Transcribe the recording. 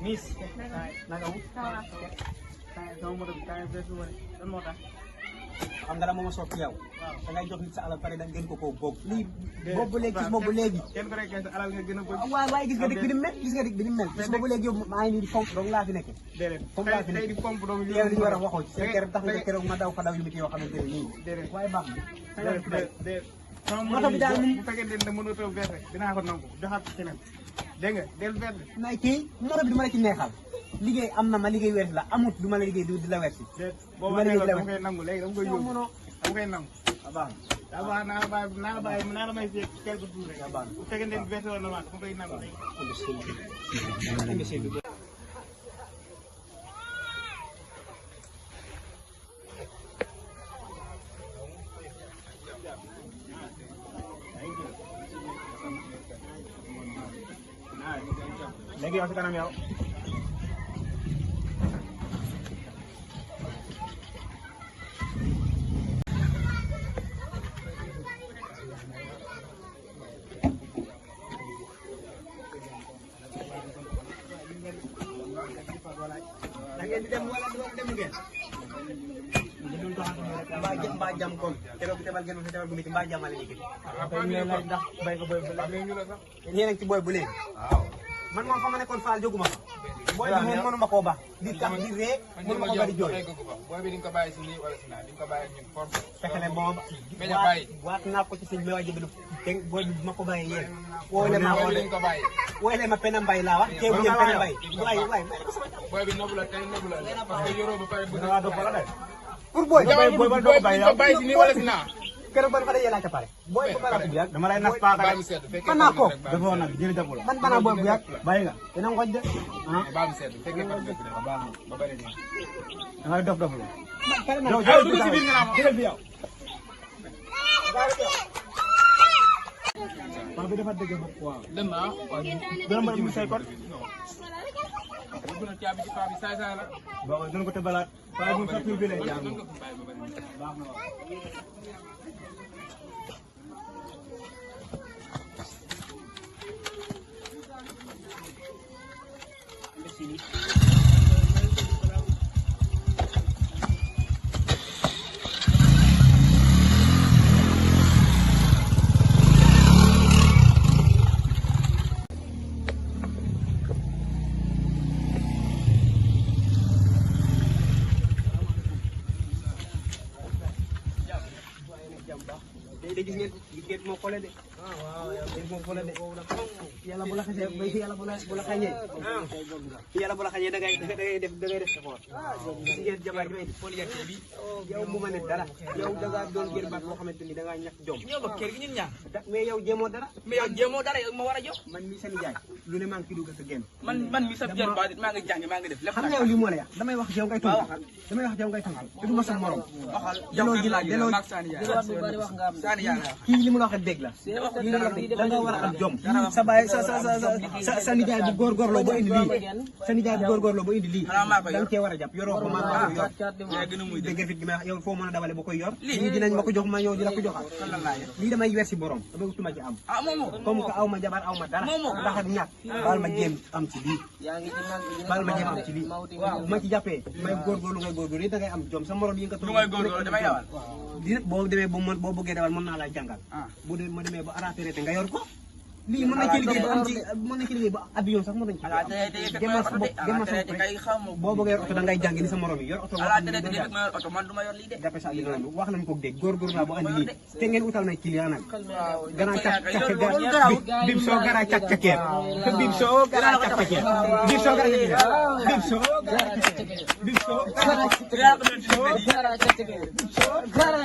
Miss naka wu sama moto bi kaay bees wu lan moo tax xam nga la moom a soppi yow da ngay jox nit sa alal pare da ngeen ko boobu lii boobu léegi gis boobu léegi kenn ko rek sa alal nga gën a bëgg waaye gis nga dëkk bi ni mel gis nga dëkk bi ni mel gis boobu léegi yow maa ngi nii di fomp dong laa fi nekke fomp laa fi tey di nekke pompe dong yow li ñu war a waxoo ci seen keroog tax nga keroog ma daw fa daw yu métti yoo xamante ne nii waaye baax na sama moto bi daal bu fekkee ne mënatoo verser dinaa ko nangu joxaat keneen dégg nga del verser nay kii moto bi du ma la ci neexal liggéey am na ma liggéey weer la amut du ma la liggéey di la weer si boo ma nee dama koy nangu léegi dama koy yóbbu dama koy nangu baax na waaw naa la may fii quelque jours rek bu fekkee ne verser woon na ma dama koy nangu léegi yow si kanam yow da ngeen di dem wala du dem ngeen mbaa jam kon keroog tebal ngeen ma tebal bu métti mbaa jamale ni ndax bay ko boy bu la ñeneen ci boy bu léegi man moom fa ma nekkoon Fall jóguma fa booy bi moom mënuma koo baax di tax di ree mënuma ko ba di jooy booy bi di nga ko bàyyi si nii wala si naa di nga ko bàyyi ñun forme fexe ne booba waat naa ko ci sëñ bi waa jëbdu dégg booy bi ma ko bàyyee yéen wooyle ma booy bi di nga ko bàyyi wooyle ma pena mbay laa wax teewu yéen pena mbay waay booy bi nobu la tey nobu la parce que yoroo ba pare bu pour booy booy ba doo bàyyi si nii wala si naa keroog ba dafa yéelaay ca pare booy bu baax bi dama lay nas paaka baa mu sedd fekkee man naa ko dafa woon nag jëli dabul man banaa booy bu yàgg bàyyi nga dina ngoj de baa mu sedd fekkee par dëkk dafa baax ba bëri nii da ngay dof doflu yow jël ci biir nga naan jël bi yow paa bi dafa dëgg bopp waaw dem naa dana mën a mu say kon bu na caabi ci paa bi saay saay la boo ko dana ko tëbalaat paa bi sa tur bi lay jàng nan ko fi bàyyi ba bëri baax na waaw de gis ngeen moo xoolee de waaw moo xoolee de yàlla bu la xasee bay yàlla bu la xañee yàlla bu la xañee da ngay def effort gis ngeen jabar bi bi yow mu ma ne dara yow da ngaa doon gër baat boo xamante ni da ngaa ñàkk jom ñoo bokk kër gi ñun ñaar mais yow jéemoo dara mais yow jéemoo dara yow ma war a jox man mi seen jaay lu ne maa ngi ci dugal sa génn man mi sa jël ba maa ngi jàng maa ngi def lépp xam nga yow li moo la yàq damay wax yow ngay tontu damay wax yow ngay tontu te du ma sa morom waxal daloo ji la daloo kii li mu la wax dégg la da nga war a am jom sa baay sa nijaay bu góorgóorloo ba indi lii sa nijaay bu góorgóorloo ba indi lii da nga cee war a jàpp yoroo ko maa ko yor dégg fit gi may wax yow foo mën a dawale ba koy yor lii dinañ ma ko jox ma yow di la ko joxal lii damay wer si borom dama utuma ci am comme que aw ma jabar aw ma dara ndax ak ñàkk baal ma jéem am ci lii baal ma jéem am ci lii bu ma ci jàppee may góorgóorlu ngay góorgóorlu yi da ngay am jom sa morom yi nga boo demee boo bëggee dawal mën naa laa jàngal bu dee ma demee ba arrêté te nga yor ko lii mën na ci liggéey ba am ci mën na ci liggéey ba avion sax mën nañ ci demal sa bopp boo bëggee yor oto da ngay jàng ni sa morom yi yor oto jàppe sa bi noonu wax nañ ko dégg góorgóor laa bu andi lii te ngeen utal na client nag gannaaw bib soo gara cak cakeer bib soo gara cak cakeer bib soo gara bib soo gara bib soo gara